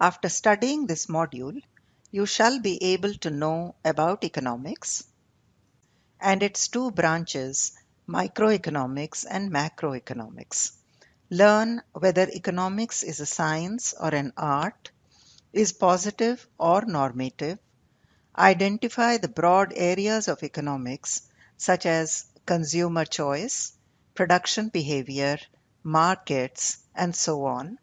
After studying this module, you shall be able to know about economics and its two branches, microeconomics and macroeconomics. Learn whether economics is a science or an art, is positive or normative. Identify the broad areas of economics such as consumer choice, production behavior, markets, and so on.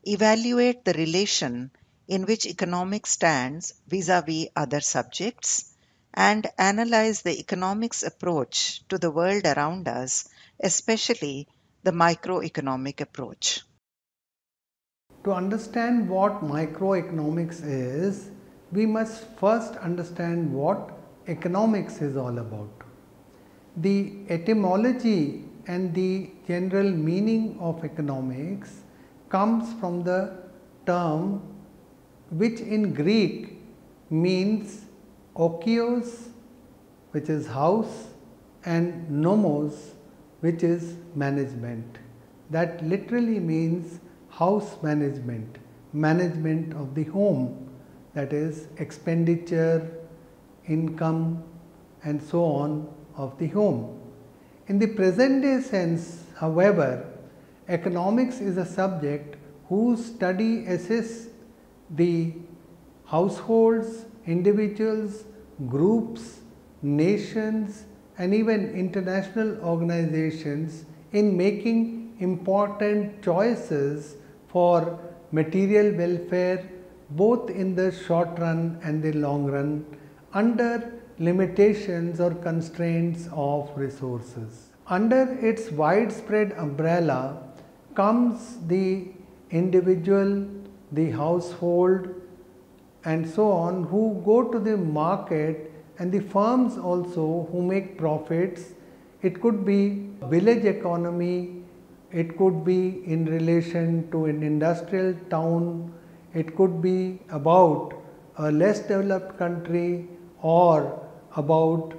Evaluate the relation in which economics stands vis-à-vis other subjects, and analyze the economics approach to the world around us, especially the microeconomic approach. To understand what microeconomics is, we must first understand what economics is all about. The etymology and the general meaning of economics comes from the term which in Greek means okios, which is house, and nomos, which is management. That literally means house management, management of the home, that is expenditure, income, and so on of the home. In the present day sense, however, economics is a subject whose study assists the households, individuals, groups, nations, and even international organizations in making important choices for material welfare both in the short run and the long run under limitations or constraints of resources. Under its widespread umbrella comes the individual, the household, and so on, who go to the market, and the firms also who make profits. It could be village economy, it could be in relation to an industrial town, it could be about a less developed country or about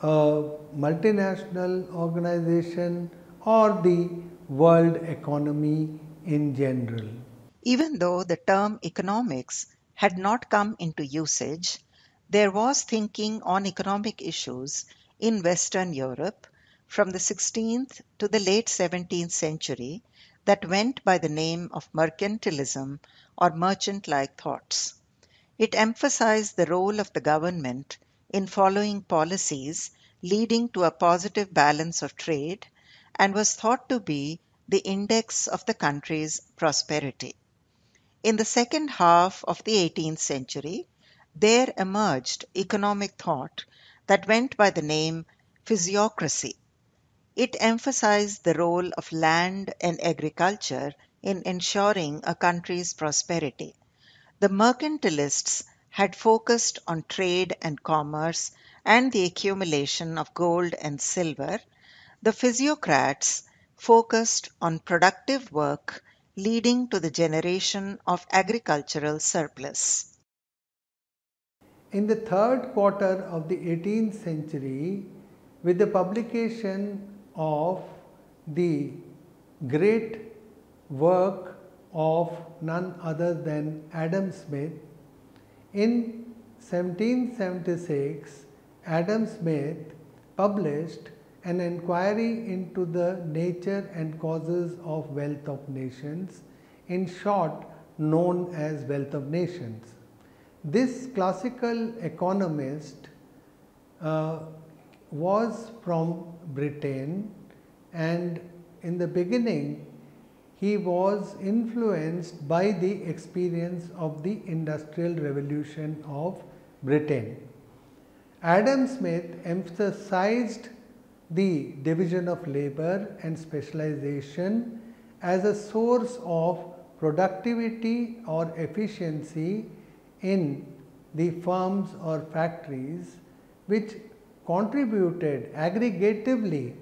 a multinational organization or the world economy in general. Even though the term economics had not come into usage, there was thinking on economic issues in Western Europe from the 16th to the late 17th century that went by the name of mercantilism or merchant-like thoughts. It emphasized the role of the government in following policies leading to a positive balance of trade and was thought to be the index of the country's prosperity. In the second half of the 18th century, there emerged economic thought that went by the name physiocracy. It emphasized the role of land and agriculture in ensuring a country's prosperity. The mercantilists had focused on trade and commerce and the accumulation of gold and silver. The physiocrats focused on productive work leading to the generation of agricultural surplus. In the third quarter of the 18th century, with the publication of the great work of none other than Adam Smith, in 1776, Adam Smith published an inquiry into the nature and causes of wealth of nations, in short known as Wealth of Nations. This classical economist was from Britain, and in the beginning he was influenced by the experience of the Industrial Revolution of Britain. Adam Smith emphasized the division of labor and specialization as a source of productivity or efficiency in the firms or factories, which contributed aggregatively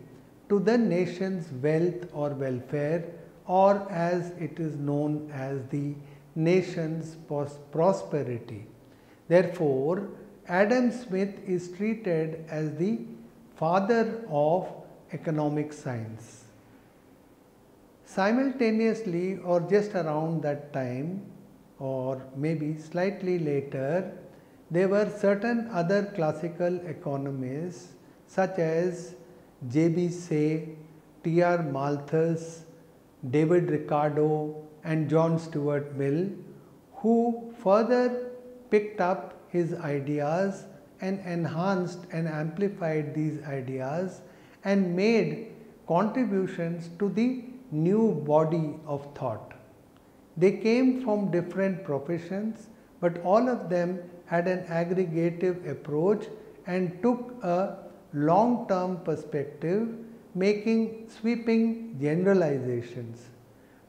to the nation's wealth or welfare, or as it is known as the nation's prosperity. Therefore, Adam Smith is treated as the father of economic science. Simultaneously, or just around that time, or maybe slightly later, there were certain other classical economists such as J.B. Say, T.R. Malthus, David Ricardo and John Stuart Mill, who further picked up his ideas and enhanced and amplified these ideas and made contributions to the new body of thought. They came from different professions, but all of them had an aggregative approach and took a long-term perspective, making sweeping generalizations.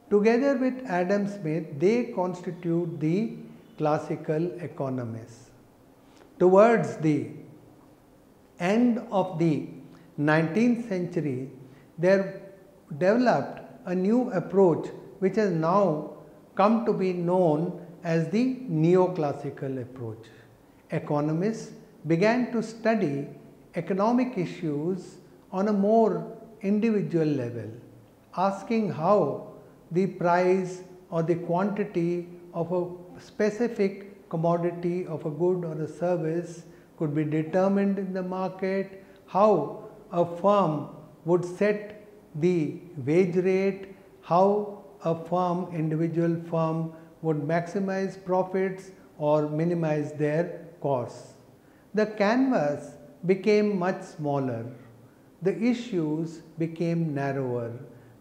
Together with Adam Smith, they constitute the classical economists. Towards the end of the 19th century, there developed a new approach which has now come to be known as the neoclassical approach. Economists began to study economic issues on a more individual level, asking how the price or the quantity of a specific commodity of a good or a service could be determined in the market, how a firm would set the wage rate, how a firm, individual firm would maximize profits or minimize their costs. The canvas became much smaller, the issues became narrower,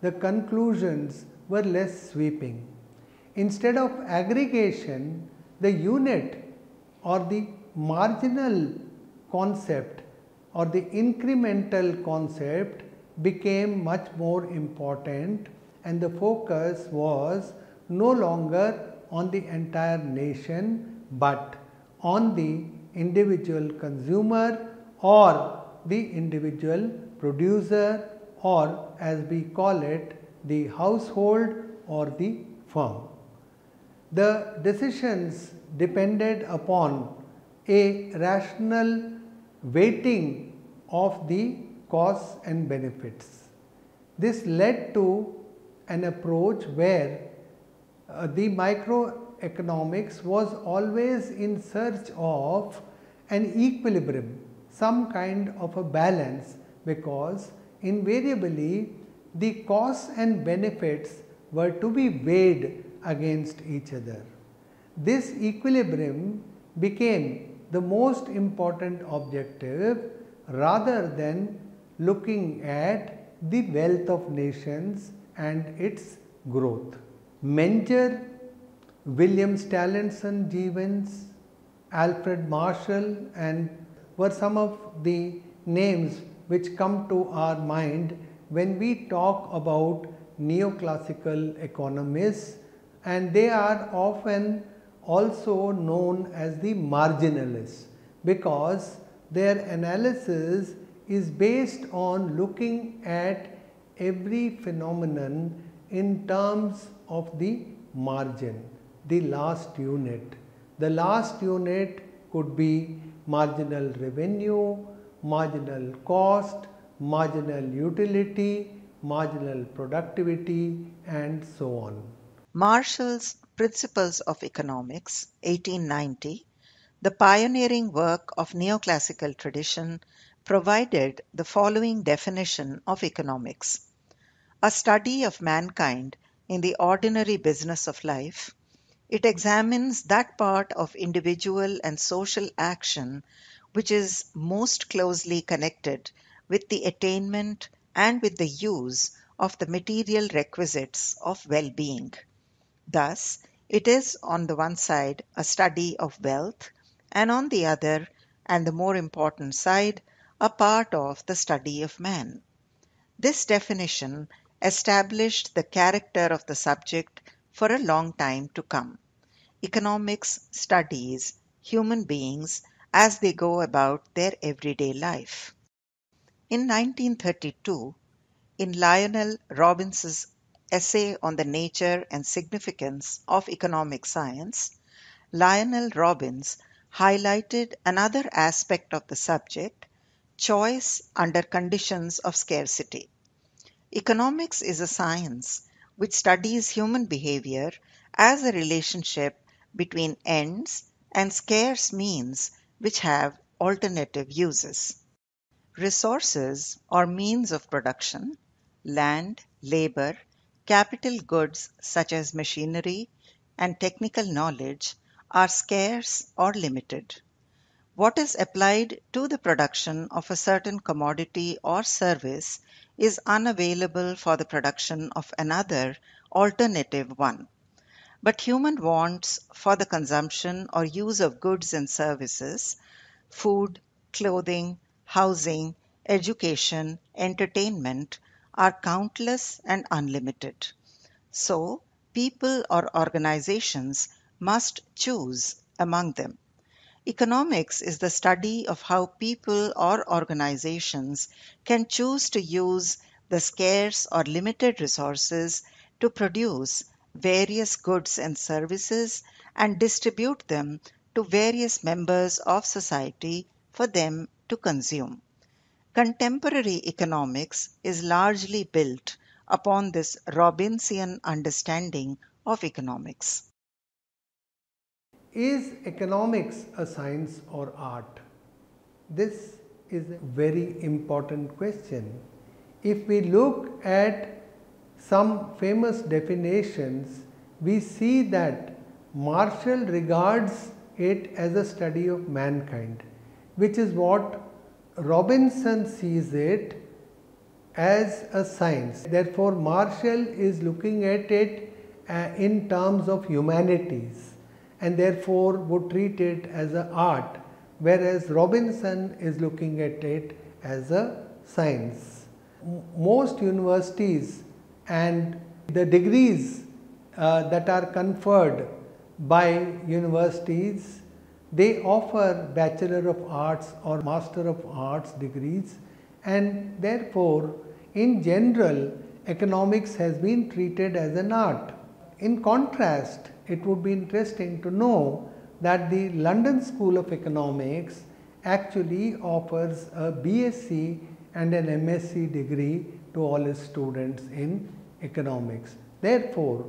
the conclusions were less sweeping. Instead of aggregation, the unit or the marginal concept or the incremental concept became much more important, and the focus was no longer on the entire nation but on the individual consumer or the individual producer, or as we call it, the household or the firm. The decisions depended upon a rational weighting of the costs and benefits. This led to an approach where the microeconomics was always in search of an equilibrium, some kind of a balance, because invariably the costs and benefits were to be weighed against each other. This equilibrium became the most important objective rather than looking at the wealth of nations and its growth. Menger, William Stallinson Jevons, Alfred Marshall and were some of the names which come to our mind when we talk about neoclassical economists, and they are often also known as the marginalists because their analysis is based on looking at every phenomenon in terms of the margin, the last unit. The last unit could be marginal revenue, marginal cost, marginal utility, marginal productivity and so on. Marshall's Principles of Economics, 1890, the pioneering work of neoclassical tradition, provided the following definition of economics: a study of mankind in the ordinary business of life. It examines that part of individual and social action which is most closely connected with the attainment and with the use of the material requisites of well-being. Thus, it is on the one side a study of wealth, and on the other, and the more important side, a part of the study of man. This definition established the character of the subject for a long time to come. Economics studies human beings as they go about their everyday life. In 1932, in Lionel Robbins's essay on the nature and significance of economic science, Lionel Robbins highlighted another aspect of the subject: choice under conditions of scarcity. Economics is a science which studies human behavior as a relationship between ends and scarce means which have alternative uses. Resources or means of production, land, labor, capital goods such as machinery and technical knowledge are scarce or limited. What is applied to the production of a certain commodity or service is unavailable for the production of another alternative one. But human wants for the consumption or use of goods and services, food, clothing, housing, education, entertainment, are countless and unlimited. So, people or organizations must choose among them. Economics is the study of how people or organizations can choose to use the scarce or limited resources to produce various goods and services and distribute them to various members of society for them to consume. Contemporary economics is largely built upon this Robbinsian understanding of economics. Is economics a science or art? This is a very important question. If we look at some famous definitions, we see that Marshall regards it as a study of mankind, which is what Robinson sees it as a science. Therefore, Marshall is looking at it in terms of humanities and therefore would treat it as an art, whereas Robinson is looking at it as a science. Most universities and the degrees that are conferred by universities, they offer Bachelor of Arts or Master of Arts degrees, and therefore in general economics has been treated as an art. In contrast, it would be interesting to know that the London School of Economics actually offers a BSc and an MSc degree to all its students in economics. Therefore,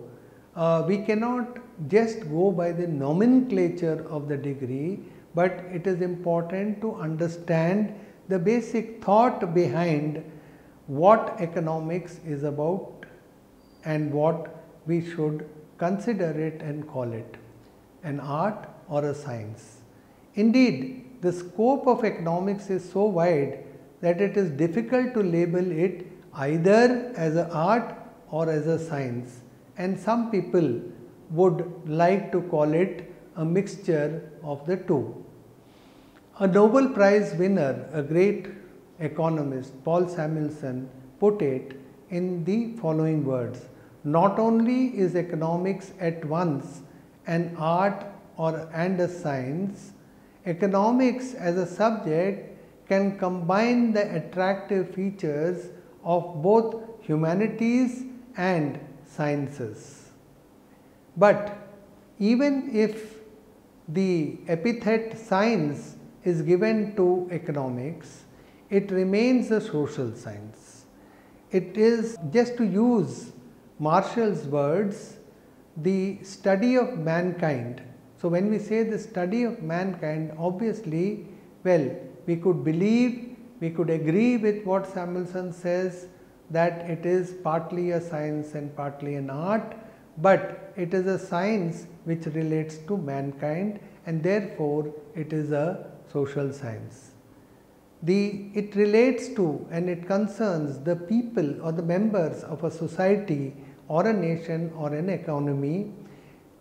we cannot just go by the nomenclature of the degree, but it is important to understand the basic thought behind what economics is about and what we should consider it and call it, an art or a science. Indeed, the scope of economics is so wide that it is difficult to label it either as an art or as a science, and some people would like to call it a mixture of the two. A Nobel Prize winner, a great economist, Paul Samuelson, put it in the following words: not only is economics at once an art and a science, economics as a subject can combine the attractive features of both humanities and sciences. But even if the epithet science is given to economics, it remains a social science. It is, just to use Marshall's words, the study of mankind. So when we say the study of mankind, obviously, well, we could believe, we could agree with what Samuelson says, that it is partly a science and partly an art, but it is a science which relates to mankind, and therefore it is a social science. It relates to and it concerns the people or the members of a society or a nation or an economy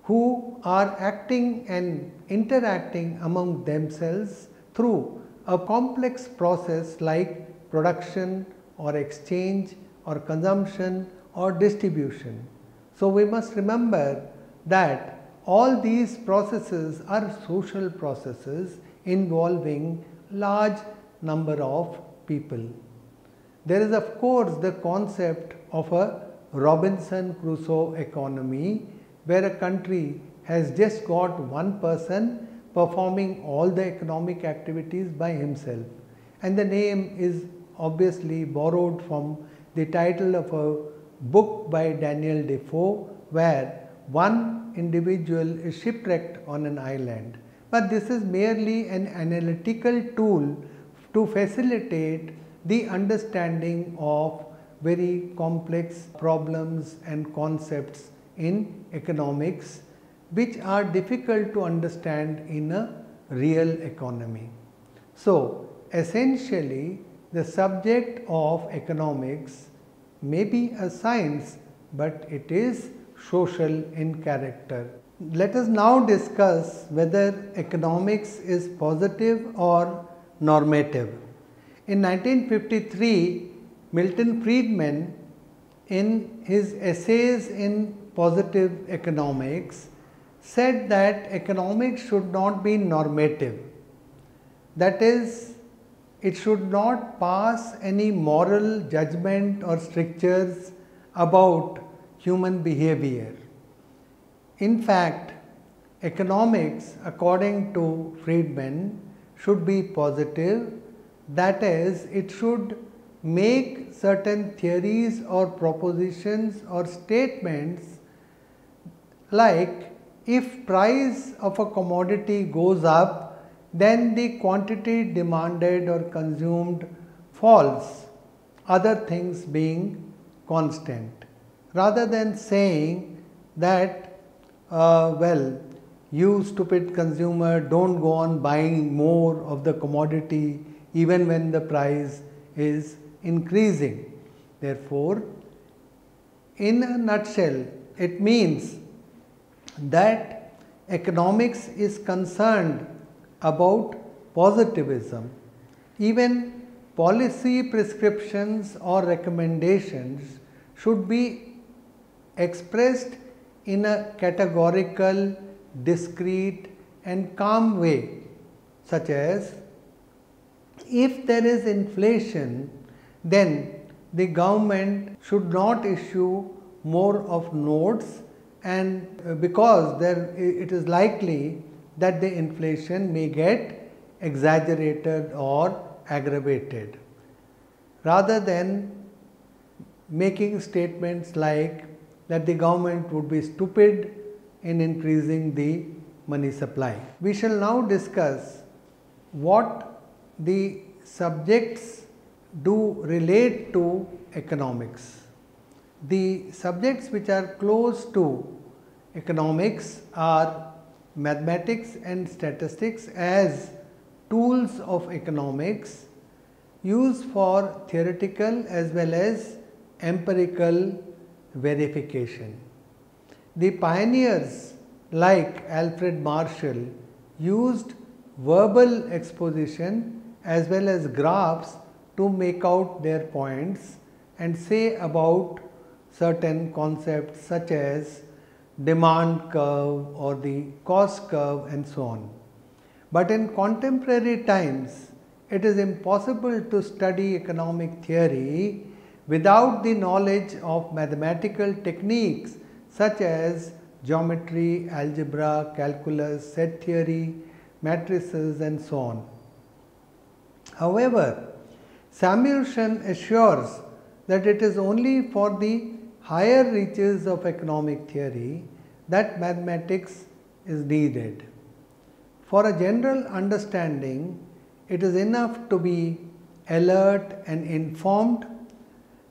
who are acting and interacting among themselves through a complex process like production or exchange or consumption or distribution. So we must remember that all these processes are social processes involving large number of people. There is of course the concept of a Robinson Crusoe economy, where a country has just got one person performing all the economic activities by himself, and the name is obviously borrowed from the title of a book by Daniel Defoe, where one individual is shipwrecked on an island, but this is merely an analytical tool to facilitate the understanding of very complex problems and concepts in economics which are difficult to understand in a real economy. So, essentially, the subject of economics may be a science, but it is social in character. Let us now discuss whether economics is positive or normative. In 1953, Milton Friedman, in his essays in positive economics, said that economics should not be normative. That is, it should not pass any moral judgment or strictures about human behavior. In fact, economics, according to Friedman, should be positive. That is, it should make certain theories or propositions or statements like, if price of a commodity goes up, then the quantity demanded or consumed falls, other things being constant. Rather than saying that, well, you stupid consumer, don't go on buying more of the commodity even when the price is increasing. Therefore, in a nutshell, it means that economics is concerned about positivism. Even policy prescriptions or recommendations should be expressed in a categorical, discreet and calm way, such as, if there is inflation, then the government should not issue more of notes, and because it is likely that the inflation may get exaggerated or aggravated. Rather than making statements like that the government would be stupid in increasing the money supply. We shall now discuss what the subjects do relate to economics. The subjects which are close to economics are mathematics and statistics as tools of economics used for theoretical as well as empirical verification. The pioneers like Alfred Marshall used verbal exposition as well as graphs to make out their points and say about certain concepts such as demand curve or the cost curve and so on. But in contemporary times, it is impossible to study economic theory without the knowledge of mathematical techniques such as geometry, algebra, calculus, set theory, matrices and so on. However, Samuelson assures that it is only for the higher reaches of economic theory that mathematics is needed. For a general understanding, it is enough to be alert and informed,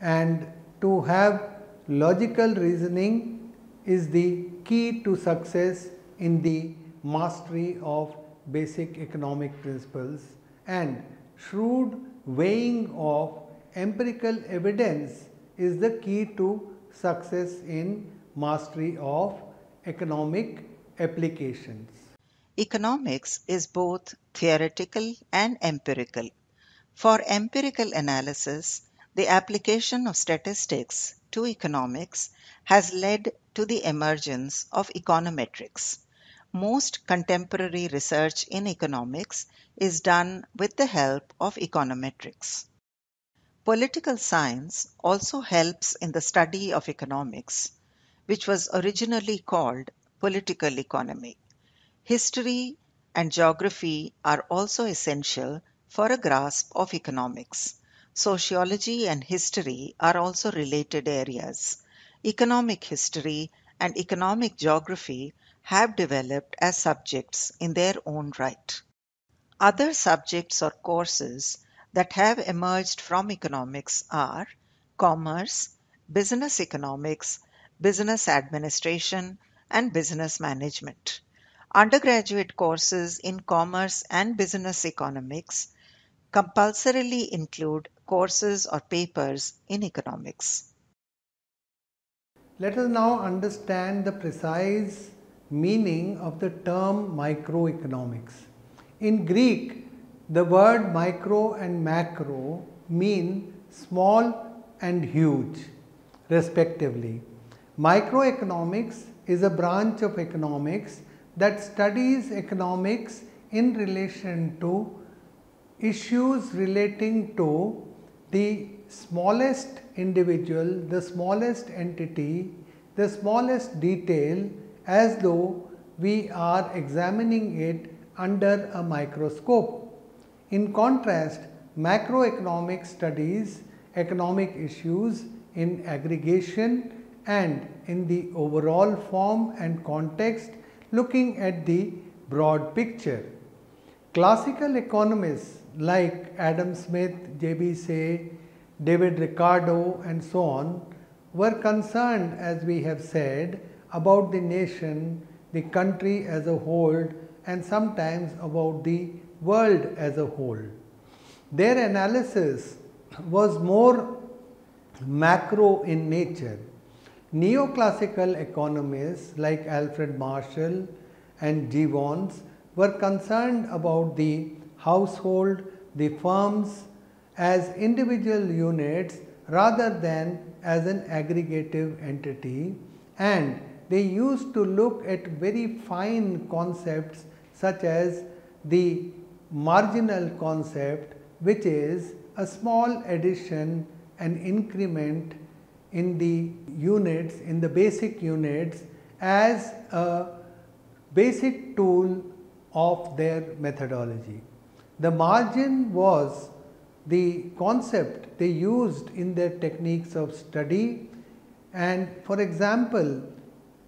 and to have logical reasoning is the key to success in the mastery of basic economic principles, and shrewd weighing of empirical evidence is the key to success in mastery of economic applications. Economics is both theoretical and empirical. For empirical analysis, the application of statistics to economics has led to the emergence of econometrics. Most contemporary research in economics is done with the help of econometrics. Political science also helps in the study of economics, which was originally called political economy. History and geography are also essential for a grasp of economics. Sociology and history are also related areas. Economic history and economic geography have developed as subjects in their own right. Other subjects or courses that have emerged from economics are commerce, business economics, business administration, and business management. Undergraduate courses in commerce and business economics compulsorily include courses or papers in economics. Let us now understand the precise meaning of the term microeconomics. In Greek, the word micro and macro mean small and huge, respectively. Microeconomics is a branch of economics that studies economics in relation to issues relating to the smallest individual, the smallest entity, the smallest detail, as though we are examining it under a microscope. In contrast, macroeconomics studies economic issues in aggregation and in the overall form and context, looking at the broad picture. Classical economists like Adam Smith, J.B. Say, David Ricardo and so on were concerned, as we have said, about the nation, the country as a whole, and sometimes about the world as a whole. Their analysis was more macro in nature. Neoclassical economists like Alfred Marshall and Gibbons were concerned about the household, the firms as individual units rather than as an aggregative entity, and they used to look at very fine concepts such as the marginal concept, which is a small addition, an increment in the units, in the basic units, as a basic tool of their methodology. The margin was the concept they used in their techniques of study, and for example,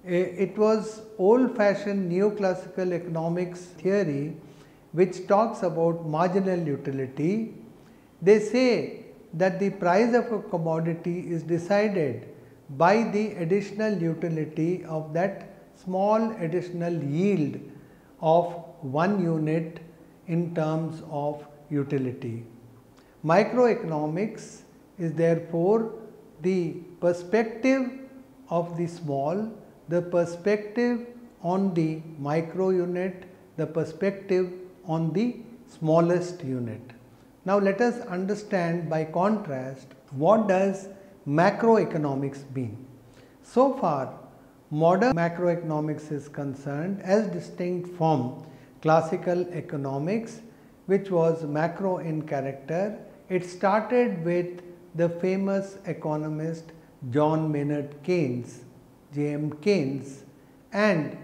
it was old-fashioned neoclassical economics theory which talks about marginal utility. They say that the price of a commodity is decided by the additional utility of that small additional yield of 1 unit in terms of utility. Microeconomics is therefore the perspective of the small, the perspective on the micro unit, the perspective on the smallest unit. Now let us understand by contrast what does macroeconomics mean. So far, modern macroeconomics is concerned as distinct from classical economics, which was macro in character. It started with the famous economist John Maynard Keynes, J.M. Keynes, and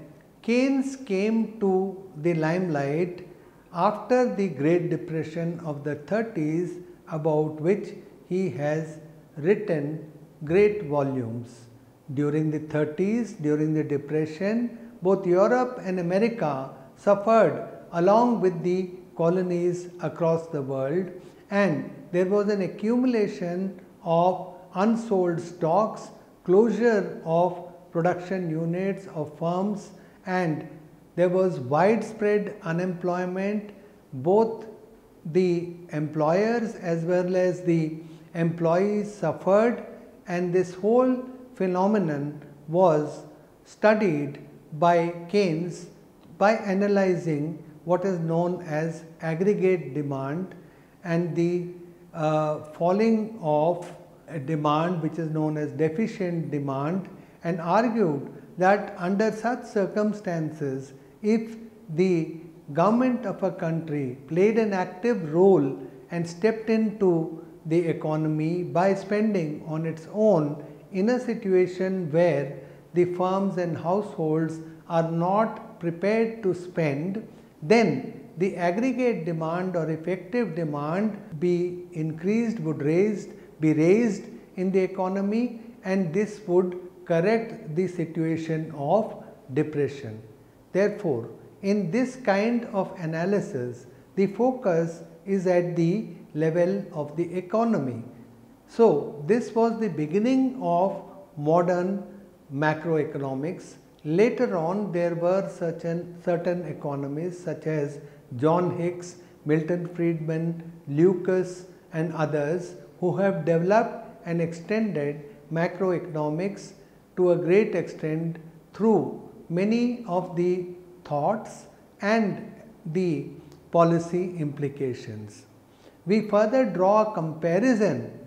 Keynes came to the limelight after the Great Depression of the 30s, about which he has written great volumes. During the 30s, during the Depression, both Europe and America suffered along with the colonies across the world, and there was an accumulation of unsold stocks, closure of production units of firms, and there was widespread unemployment. Both the employers as well as the employees suffered, and this whole phenomenon was studied by Keynes by analyzing what is known as aggregate demand and the falling of a demand which is known as deficient demand, and argued that under such circumstances, if the government of a country played an active role and stepped into the economy by spending on its own in a situation where the firms and households are not prepared to spend, then the aggregate demand or effective demand be raised in the economy, and this would correct the situation of depression. Therefore, in this kind of analysis, the focus is at the level of the economy. So, this was the beginning of modern macroeconomics. Later on, there were certain economists such as John Hicks, Milton Friedman, Lucas and others who have developed and extended macroeconomics to a great extent through many of the thoughts and the policy implications. We further draw a comparison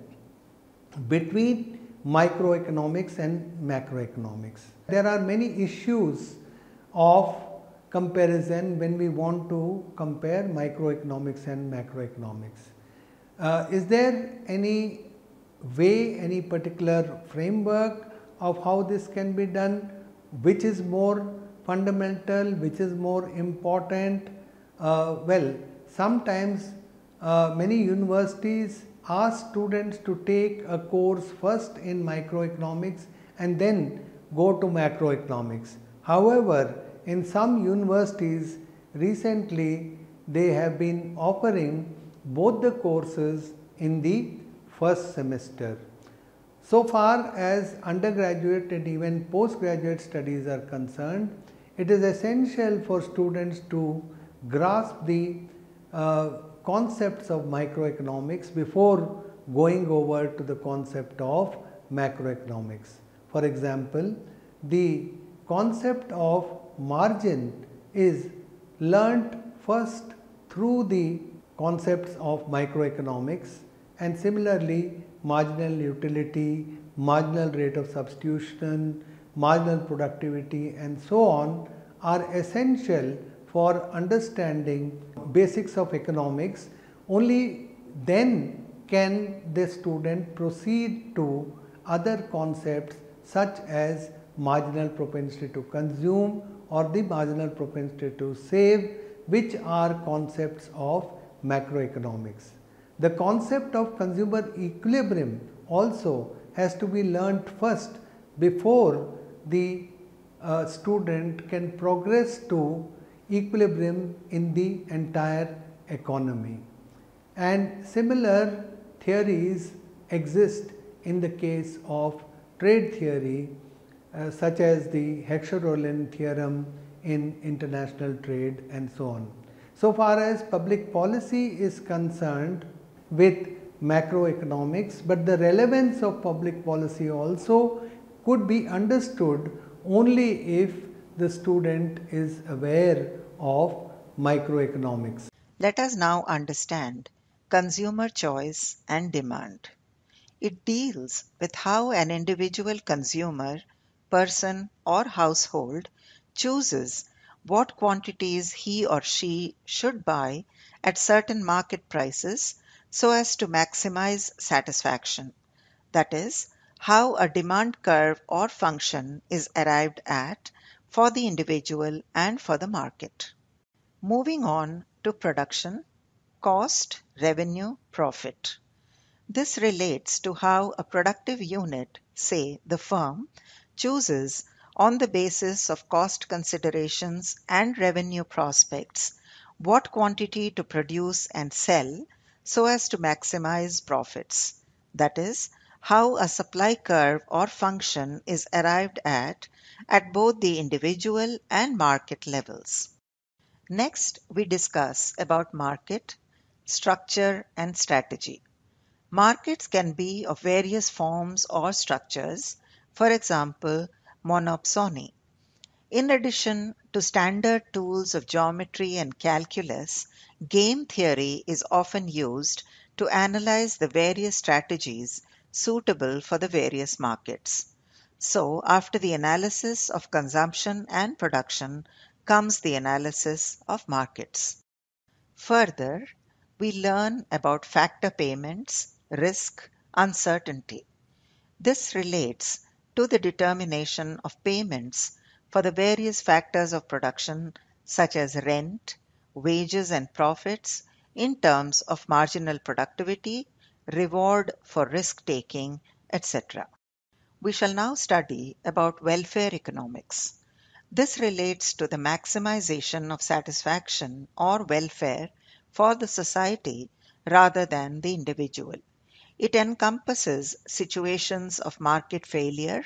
between microeconomics and macroeconomics. There are many issues of comparison when we want to compare microeconomics and macroeconomics. Is there any way, any particular framework of how this can be done? Which is more fundamental, which is more important? Well, sometimes many universities ask students to take a course first in microeconomics and then go to macroeconomics. However, in some universities recently they have been offering both the courses in the first semester. So far as undergraduate and even postgraduate studies are concerned, it is essential for students to grasp the concepts of microeconomics before going over to the concept of macroeconomics. For example, the concept of margin is learnt first through the concepts of microeconomics, and similarly marginal utility, marginal rate of substitution, marginal productivity and so on are essential for understanding basics of economics. Only then can the student proceed to other concepts such as marginal propensity to consume or the marginal propensity to save, which are concepts of macroeconomics. The concept of consumer equilibrium also has to be learnt first before the student can progress to equilibrium in the entire economy. And similar theories exist in the case of trade theory, such as the Heckscher-Ohlin theorem in international trade and so on. So far as public policy is concerned with macroeconomics, but the relevance of public policy also could be understood only if the student is aware of microeconomics. Let us now understand consumer choice and demand. It deals with how an individual consumer, person, or household chooses what quantities he or she should buy at certain market prices so as to maximize satisfaction. That is, how a demand curve or function is arrived at for the individual and for the market. Moving on to production, cost, revenue, profit. This relates to how a productive unit, say the firm, chooses on the basis of cost considerations and revenue prospects what quantity to produce and sell so as to maximize profits. That is, how a supply curve or function is arrived at both the individual and market levels. Next, we discuss about market, structure and strategy. Markets can be of various forms or structures, for example, monopsony. In addition to standard tools of geometry and calculus, game theory is often used to analyze the various strategies suitable for the various markets. So, after the analysis of consumption and production comes the analysis of markets. Further, we learn about factor payments, risk, uncertainty. This relates to the determination of payments for the various factors of production such as rent, wages and profits in terms of marginal productivity, reward for risk taking, etc. We shall now study about welfare economics. This relates to the maximization of satisfaction or welfare for the society rather than the individual. It encompasses situations of market failure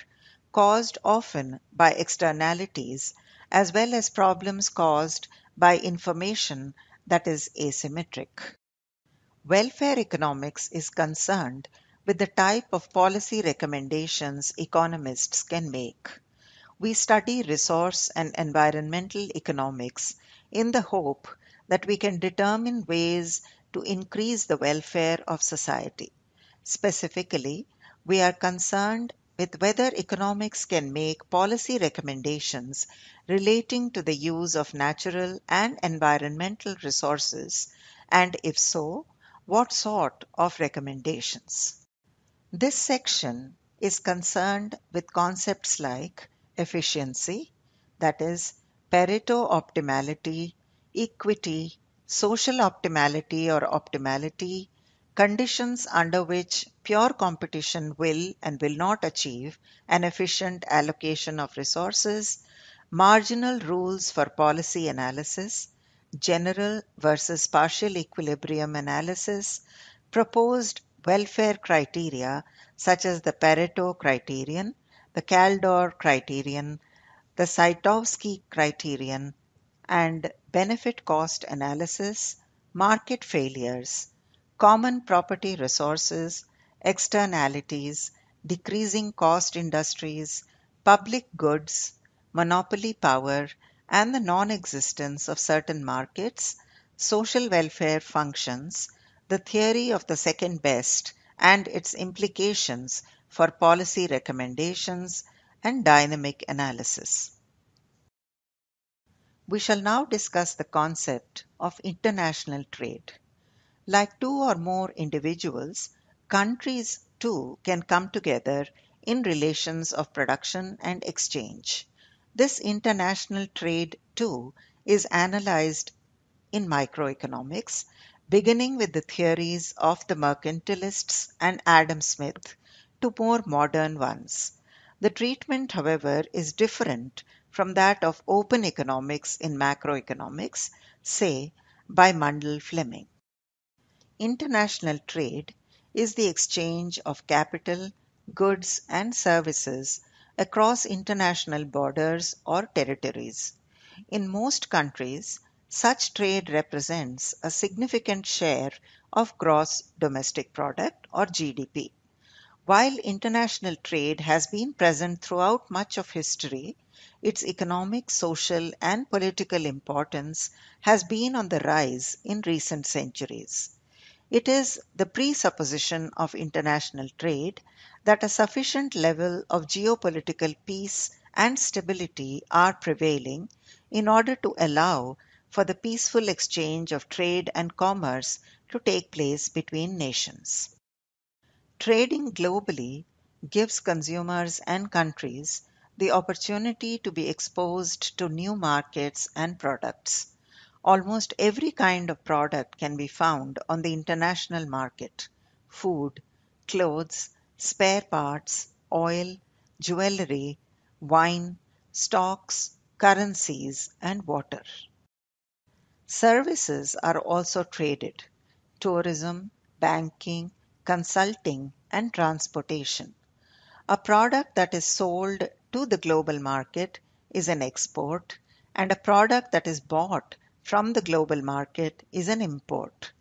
caused often by externalities as well as problems caused by information that is asymmetric. Welfare economics is concerned with the type of policy recommendations economists can make. We study resource and environmental economics in the hope that we can determine ways to increase the welfare of society. Specifically, we are concerned with whether economics can make policy recommendations relating to the use of natural and environmental resources, and if so, what sort of recommendations. This section is concerned with concepts like efficiency, that is, Pareto optimality, equity, social optimality or optimality, conditions under which pure competition will and will not achieve an efficient allocation of resources, marginal rules for policy analysis, general versus partial equilibrium analysis, proposed welfare criteria such as the Pareto criterion, the Kaldor criterion, the Saitowski criterion, and benefit cost analysis, market failures, common property resources, externalities, decreasing cost industries, public goods, monopoly power, and the non existence of certain markets, social welfare functions, the theory of the second best and its implications for policy recommendations, and dynamic analysis. We shall now discuss the concept of international trade. Like two or more individuals, countries too can come together in relations of production and exchange. This international trade too is analyzed in microeconomics, beginning with the theories of the mercantilists and Adam Smith to more modern ones. The treatment, however, is different from that of open economics in macroeconomics, say by Mundell Fleming. International trade is the exchange of capital, goods, and services across international borders or territories. In most countries, such trade represents a significant share of gross domestic product or GDP. While international trade has been present throughout much of history, its economic, social, and political importance has been on the rise in recent centuries. It is the presupposition of international trade that a sufficient level of geopolitical peace and stability are prevailing in order to allow for the peaceful exchange of trade and commerce to take place between nations. Trading globally gives consumers and countries the opportunity to be exposed to new markets and products. Almost every kind of product can be found on the international market: food, clothes, spare parts, oil, jewelry, wine, stocks, currencies, and water. Services are also traded: tourism, banking, consulting, and transportation. A product that is sold to the global market is an export, and a product that is bought from the global market is an import.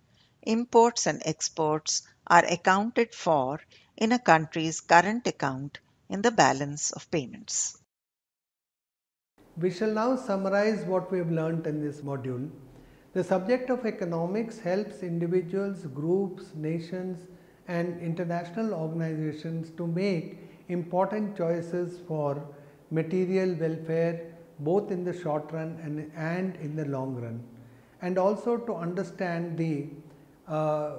Imports and exports are accounted for in a country's current account in the balance of payments. We shall now summarize what we have learnt in this module. The subject of economics helps individuals, groups, nations, and international organizations to make important choices for material welfare both in the short run and in the long run, and also to understand the uh,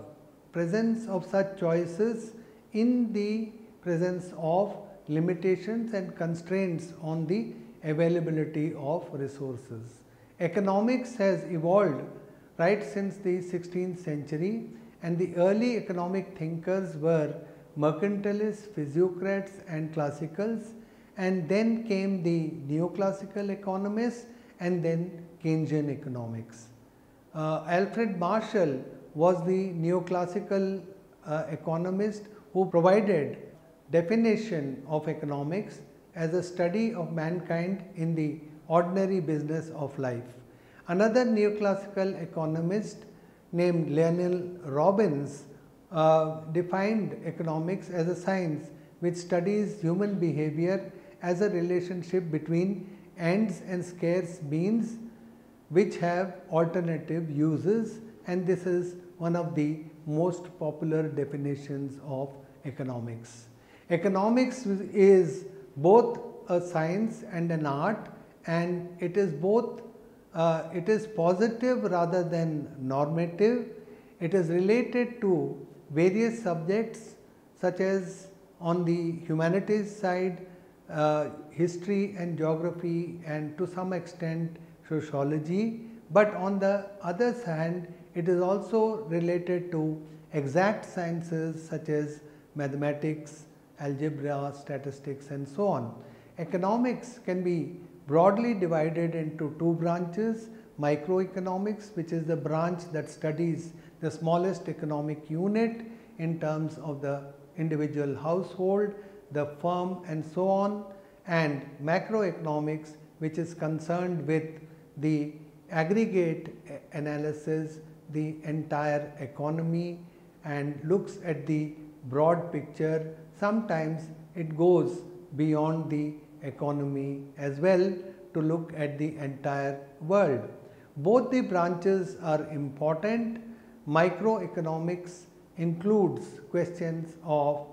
presence of such choices in the presence of limitations and constraints on the availability of resources. Economics has evolved right since the 16th century, and the early economic thinkers were mercantilists, physiocrats and classicals, and then came the neoclassical economists, and then Keynesian economics. Alfred Marshall was the neoclassical economist who provided definition of economics as a study of mankind in the ordinary business of life. Another neoclassical economist named Lionel Robbins defined economics as a science which studies human behavior as a relationship between ends and scarce means which have alternative uses, and this is one of the most popular definitions of economics. Economics is both a science and an art, and it is both it is positive rather than normative. It is related to various subjects such as on the humanities side, history and geography, and to some extent sociology, but on the other hand it is also related to exact sciences such as mathematics, algebra, statistics and so on. Economics can be broadly divided into two branches: microeconomics, which is the branch that studies the smallest economic unit in terms of the individual household, the firm and so on, and macroeconomics, which is concerned with the aggregate analysis, the entire economy, and looks at the broad picture. Sometimes it goes beyond the economy as well to look at the entire world. Both the branches are important. Microeconomics includes questions of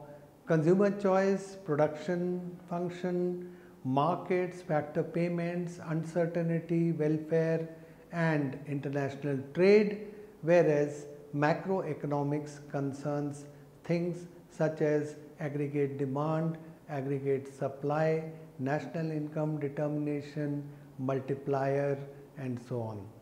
consumer choice, production function, markets, factor payments, uncertainty, welfare and international trade, whereas macroeconomics concerns things such as aggregate demand, aggregate supply, national income determination, multiplier and so on.